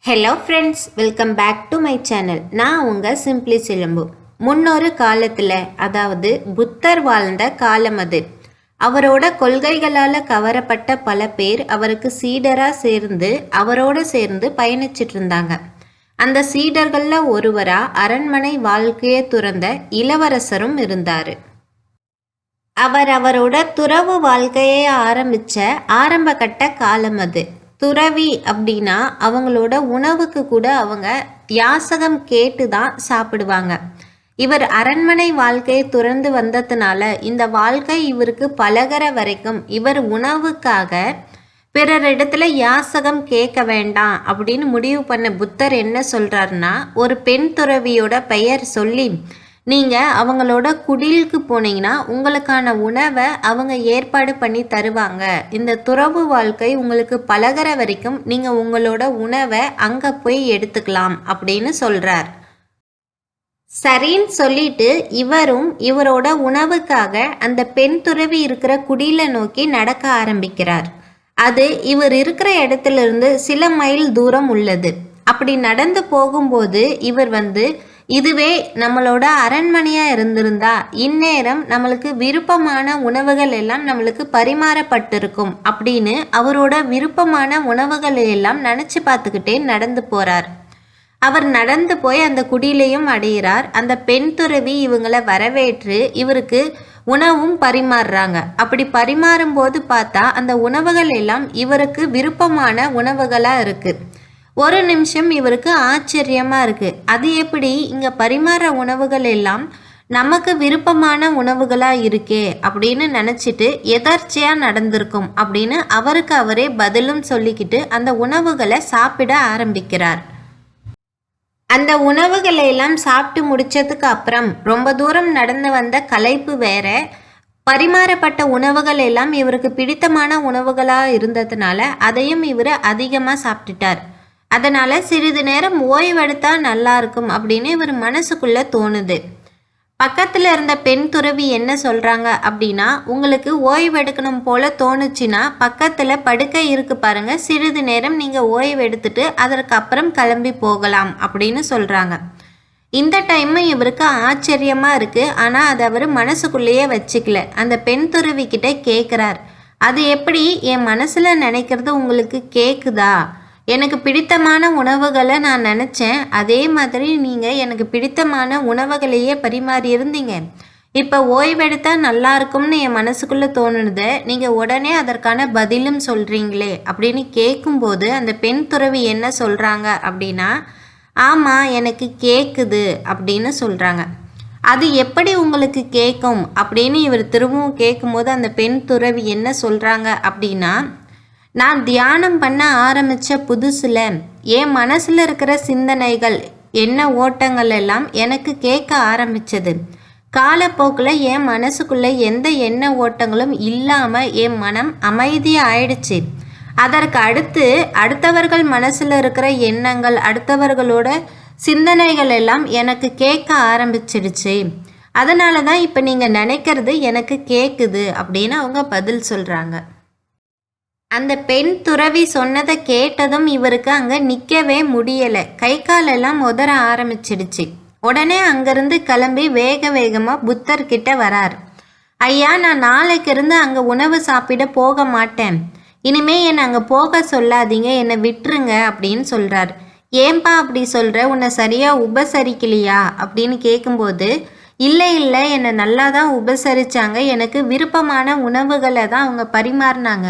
Hello friends, welcome back to my channel. நான் உங்கள் simply சிலம்பு. முன்னொரு காலத்தில், அதாவது புத்தர் வாழ்ந்த காலம் அது. அவரோட கொள்கைகளால் கவரப்பட்ட பல பேர் அவருக்கு சீடராக சேர்ந்து அவரோட சேர்ந்து பயணிச்சிட்டு இருந்தாங்க. அந்த சீடர்களில் ஒருவராக அரண்மனை வாழ்க்கையை துறந்த இளவரசரும் இருந்தார். அவரோட துறவு வாழ்க்கையை ஆரம்ப கட்ட காலம் அது. துறவி அப்படின்னா அவங்களோட உணவுக்கு கூட அவங்க யாசகம் கேட்டு தான் சாப்பிடுவாங்க. இவர் அரண்மனை வாழ்க்கையை துறந்து வந்ததுனால இந்த வாழ்க்கை இவருக்கு பழகிற வரைக்கும் இவர் உணவுக்காக பிறரிடத்துல யாசகம் கேட்க வேண்டாம் அப்படின்னு முடிவு பண்ண புத்தர் என்ன சொல்றாருன்னா, ஒரு பெண் துறவியோட பெயர் சொல்லி நீங்கள் அவங்களோட குடிலுக்கு போனீங்கன்னா உங்களுக்கான உணவை அவங்க ஏற்பாடு பண்ணி தருவாங்க. இந்த துறவு வாழ்க்கை உங்களுக்கு பழகிற வரைக்கும் நீங்கள் உங்களோட உணவை அங்கே போய் எடுத்துக்கலாம் அப்படின்னு சொல்கிறார். சரின்னு சொல்லிட்டு இவரும் இவரோட உணவுக்காக அந்த பெண் துறவி இருக்கிற குடிலை நோக்கி நடக்க ஆரம்பிக்கிறார். அது இவர் இருக்கிற இடத்துல சில மைல் தூரம் உள்ளது. அப்படி நடந்து போகும்போது இவர் இதுவே நம்மளோட அரண்மனையாக இருந்திருந்தா இந்நேரம் நம்மளுக்கு விருப்பமான உணவுகள் எல்லாம் நம்மளுக்கு பரிமாறப்பட்டிருக்கும் அப்படின்னு அவரோட விருப்பமான உணவுகளை எல்லாம் நினச்சி பார்த்துக்கிட்டே நடந்து போகிறார். அவர் நடந்து போய் அந்த குடிலையும் அடைகிறார். அந்த பெண் துறவி இவங்களை வரவேற்று இவருக்கு உணவும் பரிமாறுறாங்க. அப்படி பரிமாறும் போது பார்த்தா அந்த உணவுகள் எல்லாம் இவருக்கு விருப்பமான உணவுகளாக இருக்குது. ஒரு நிமிஷம் இவருக்கு ஆச்சரியமாக இருக்குது. அது எப்படி இங்கே பரிமாற உணவுகள் எல்லாம் நமக்கு விருப்பமான உணவுகளாக இருக்கே அப்படின்னு நினச்சிட்டு எதர்ச்சியாக நடந்திருக்கும் அப்படின்னு அவருக்கு அவரே பதிலும் சொல்லிக்கிட்டு அந்த உணவுகளை சாப்பிட ஆரம்பிக்கிறார். அந்த உணவுகளை எல்லாம் சாப்பிட்டு முடிச்சதுக்கு அப்புறம் ரொம்ப தூரம் நடந்து வந்த களைப்பு வேற, பரிமாறப்பட்ட உணவுகள் எல்லாம் இவருக்கு பிடித்தமான உணவுகளாக இருந்ததுனால அதையும் இவர் அதிகமாக சாப்பிட்டுட்டார். அதனால் சிறிது நேரம் ஓய்வெடுத்தா நல்லா இருக்கும் அப்படின்னு இவர் மனசுக்குள்ளே தோணுது. பக்கத்தில் இருந்த பெண் துறவி என்ன சொல்கிறாங்க அப்படின்னா, உங்களுக்கு ஓய்வெடுக்கணும் போல தோணுச்சுன்னா பக்கத்தில் படுக்கை இருக்கு பாருங்க, சிறிது நேரம் நீங்கள் ஓய்வெடுத்துட்டு அதற்கப்புறம் கிளம்பி போகலாம் அப்படின்னு சொல்கிறாங்க. இந்த டைமு இவருக்கு ஆச்சரியமாக இருக்குது. ஆனால் அதை அவர் மனசுக்குள்ளேயே வச்சுக்கல. அந்த பெண் துறவி கிட்ட கேட்குறார், அது எப்படி என் மனசில் நினைக்கிறது உங்களுக்கு கேட்குதா? எனக்கு பிடித்தமான உணவுகளை நான் நினச்சேன், அதே மாதிரி நீங்கள் எனக்கு பிடித்தமான உணவுகளையே பரிமாறி இருந்தீங்க. இப்போ ஓய்வெடுத்தால் நல்லா இருக்கும்னு என் மனசுக்குள்ளே தோணுது, நீங்கள் உடனே அதற்கான பதிலும் சொல்கிறீங்களே அப்படின்னு கேட்கும்போது அந்த பெண் துறவி என்ன சொல்கிறாங்க அப்படின்னா, ஆமாம் எனக்கு கேட்குது அப்படின்னு சொல்கிறாங்க. அது எப்படி உங்களுக்கு கேட்கும் அப்படின்னு இவர் திரும்பவும் கேட்கும்போது அந்த பெண் துறவி என்ன சொல்கிறாங்க அப்படின்னா, நான் தியானம் பண்ண ஆரம்பித்த புதுசில் என் மனசில் இருக்கிற சிந்தனைகள் என்ன ஓட்டங்கள் எல்லாம் எனக்கு கேட்க ஆரம்பித்தது. காலப்போக்கில் என் மனசுக்குள்ளே எந்த எண்ண ஓட்டங்களும் இல்லாமல் என் மனம் அமைதியாக ஆயிடுச்சு. அதற்கு அடுத்தவர்கள் மனசில் இருக்கிற எண்ணங்கள், அடுத்தவர்களோட சிந்தனைகள் எல்லாம் எனக்கு கேட்க ஆரம்பிச்சிடுச்சு. அதனால தான் இப்போ நீங்கள் நினைக்கிறது எனக்கு கேட்குது அப்படின்னு அவங்க பதில் சொல்கிறாங்க. அந்த பெண் துறவி சொன்னதை கேட்டதும் இவருக்கு அங்கே நிற்கவே முடியலை. கை காலெல்லாம் உதற ஆரம்பிச்சிடுச்சு. உடனே அங்கேருந்து கிளம்பி வேகமாக புத்தர்கிட்ட வரார். ஐயா, நான் நாளைக்கு இருந்து அங்கே உணவு சாப்பிட போக மாட்டேன். இனிமே என்னை அங்கே போக சொல்லாதீங்க, என்னை விட்டுருங்க அப்படின்னு சொல்கிறார். ஏன்பா அப்படி சொல்கிற? உன்னை சரியாக உபசரிக்கலையா அப்படின்னு கேட்கும்போது, இல்லை என்னை நல்லா தான் உபசரித்தாங்க, எனக்கு விருப்பமான உணவுகளை தான் அவங்க பரிமாறினாங்க.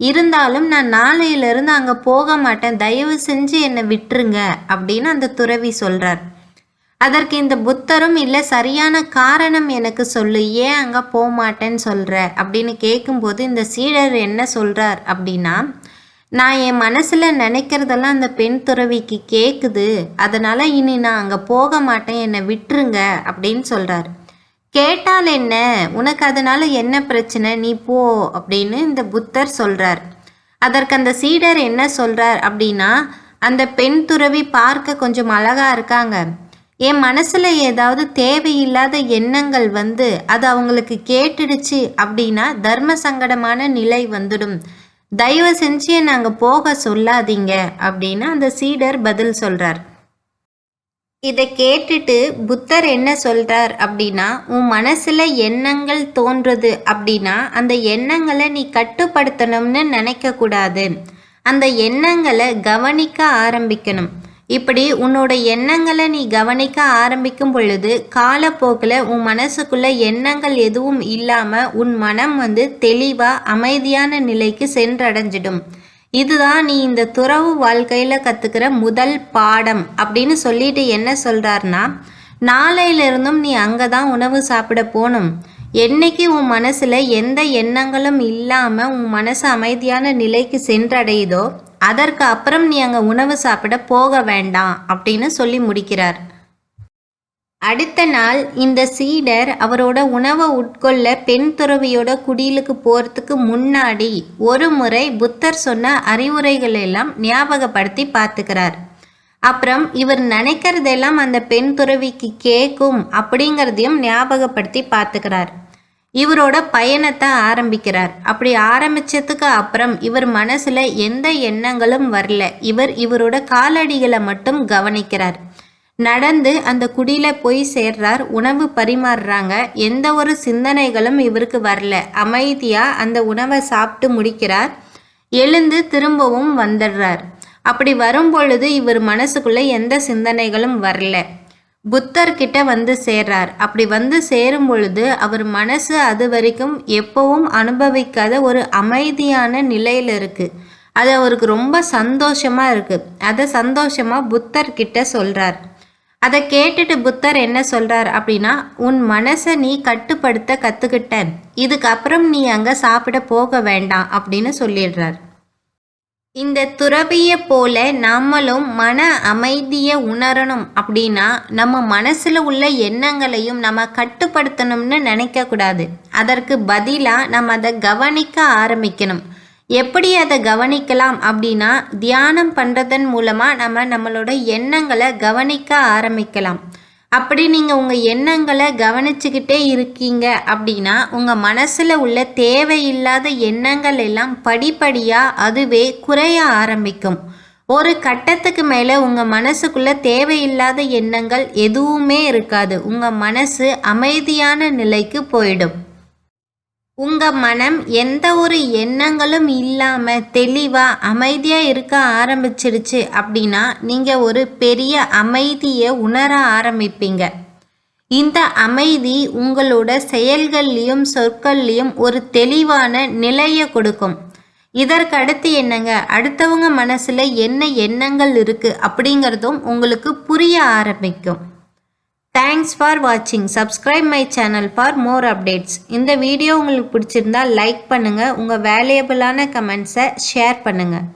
இருந்தாலும் நான் நாளையிலிருந்து அங்கே போக மாட்டேன், தயவு செஞ்சு என்னை விட்டுருங்க அப்படின்னு அந்த துறவி சொல்கிறார். அதற்கு இந்த புத்தரும், இல்லை சரியான காரணம் எனக்கு சொல்லு, ஏன் அங்கே போக மாட்டேன்னு சொல்கிற அப்படின்னு கேட்கும்போது இந்த சீடர் என்ன சொல்கிறார் அப்படின்னா, நான் என் மனசில் நினைக்கிறதெல்லாம் அந்த பெண் துறவிக்கு கேட்குது, அதனால் இனி நான் அங்கே போக மாட்டேன், என்னை விட்டுருங்க அப்படின்னு சொல்கிறார். கேட்டால் என்ன, உனக்கு அதனால என்ன பிரச்சனை, நீ போ அப்படின்னு இந்த புத்தர் சொல்கிறார். அதற்கு அந்த சீடர் என்ன சொல்கிறார் அப்படின்னா, அந்த பெண் துறவி பார்க்க கொஞ்சம் அழகாக இருக்காங்க, என் மனசில் ஏதாவது தேவையில்லாத எண்ணங்கள் அது அவங்களுக்கு கேட்டுடுச்சு அப்படின்னா தர்ம சங்கடமான நிலை வந்துடும். தயவு செஞ்சு என்னை அங்கே போக சொல்லாதீங்க அப்படின்னு அந்த சீடர் பதில் சொல்கிறார். இதை கேட்டுட்டு புத்தர் என்ன சொல்றார் அப்படின்னா, உன் மனசுல எண்ணங்கள் தோன்றுது அப்படின்னா அந்த எண்ணங்களை நீ கட்டுப்படுத்தணும்னு நினைக்க கூடாது. அந்த எண்ணங்களை கவனிக்க ஆரம்பிக்கணும். இப்படி உன்னோட எண்ணங்களை நீ கவனிக்க ஆரம்பிக்கும் பொழுது காலப்போக்கில் உன் மனசுக்குள்ள எண்ணங்கள் எதுவும் இல்லாம உன் மனம் தெளிவா அமைதியான நிலைக்கு சென்றடைஞ்சிடும். இதுதான் நீ இந்த துறவு வாழ்க்கையில கத்துக்கிற முதல் பாடம் அப்படின்னு சொல்லிட்டு என்ன சொல்றாருன்னா, நாளையிலிருந்தும் நீ அங்கதான் உணவு சாப்பிட போகணும். என்னைக்கு உன் மனசுல எந்த எண்ணங்களும் இல்லாம உன் மனசு அமைதியான நிலைக்கு சென்றடையுதோ அதற்கு அப்புறம் நீ அங்க உணவு சாப்பிட போக வேண்டாம் அப்படின்னு சொல்லி முடிக்கிறார். அடுத்த நாள் இந்த சீடர் அவரோட உணவை உட்கொள்ள பெண் துறவியோட குடிலுக்கு போறதுக்கு முன்னாடி ஒரு முறை புத்தர் சொன்ன அறிவுரைகள் எல்லாம் ஞாபகப்படுத்தி பார்த்துக்கிறார். அப்புறம் இவர் நினைக்கிறதெல்லாம் அந்த பெண் துறவிக்கு கேட்கும் அப்படிங்கிறதையும் ஞாபகப்படுத்தி பார்த்துக்கிறார். இவரோட பயணத்தை ஆரம்பிக்கிறார். அப்படி ஆரம்பிச்சதுக்கு அப்புறம் இவர் மனசுல எந்த எண்ணங்களும் வரல. இவரோட காலடிகளை மட்டும் கவனிக்கிறார். நடந்து அந்த குடியில போய் சேர்றார். உணவு பரிமாறுறாங்க. எந்த ஒரு சிந்தனைகளும் இவருக்கு வரல. அமைதியா அந்த உணவை சாப்பிட்டு முடிக்கிறார். எழுந்து திரும்பவும் வந்துடுறார். அப்படி வரும்பொழுது இவர் மனசுக்குள்ள எந்த சிந்தனைகளும் வரல. புத்தர்கிட்ட சேர்றார். அப்படி சேரும் பொழுது அவர் மனசு அது வரைக்கும் எப்பவும் அனுபவிக்காத ஒரு அமைதியான நிலையில இருக்கு. அது அவருக்கு ரொம்ப சந்தோஷமா இருக்கு. அதை சந்தோஷமா புத்தர்கிட்ட சொல்றார். அதை கேட்டுட்டு புத்தர் என்ன சொல்றார் அப்படின்னா, உன் மனசை நீ கட்டுப்படுத்த கத்துக்கிட்ட, இதுக்கப்புறம் நீ அங்க சாப்பிட போக வேண்டாம் அப்படின்னு சொல்லிடுறார். இந்த துறவியை போல நம்மளும் மன அமைதியை உணரணும் அப்படின்னா நம்ம மனசுல உள்ள எண்ணங்களையும் நம்ம கட்டுப்படுத்தணும்னு நினைக்க கூடாது. அதற்கு பதிலாக நம்ம அதை கவனிக்க ஆரம்பிக்கணும். எப்படி அதை கவனிக்கலாம் அப்படின்னா, தியானம் பண்ணுறதன் மூலமாக நம்மளோட எண்ணங்களை கவனிக்க ஆரம்பிக்கலாம். அப்படி நீங்கள் உங்கள் எண்ணங்களை கவனிச்சுக்கிட்டே இருக்கீங்க அப்படின்னா உங்கள் மனசில் உள்ள தேவையில்லாத எண்ணங்கள் எல்லாம் படிப்படியாக அதுவே குறைய ஆரம்பிக்கும். ஒரு கட்டத்துக்கு மேலே உங்கள் மனசுக்குள்ள தேவையில்லாத எண்ணங்கள் எதுவுமே இருக்காது. உங்கள் மனசு அமைதியான நிலைக்கு போயிடும். உங்கள் மனம் எந்த ஒரு எண்ணங்களும் இல்லாமல் தெளிவாக அமைதியாக இருக்க ஆரம்பிச்சிடுச்சு அப்படின்னா நீங்கள் ஒரு பெரிய அமைதியை உணர ஆரம்பிப்பீங்க. இந்த அமைதி உங்களோட செயல்கள்லையும் சொற்கள்லையும் ஒரு தெளிவான நிலையை கொடுக்கும். இதற்கடுத்து என்னங்க, அடுத்தவங்க மனசில் என்ன எண்ணங்கள் இருக்குது அப்படிங்கிறதும் உங்களுக்கு புரிய ஆரம்பிக்கும். தேங்க்ஸ் ஃபார் வாட்சிங். Subscribe my channel for more updates. இந்த வீடியோ உங்களுக்கு பிடிச்சிருந்தா லைக் பண்ணுங்கள். உங்கள் வேல்யூபிளான கமெண்ட்ஸை ஷேர் பண்ணுங்கள்.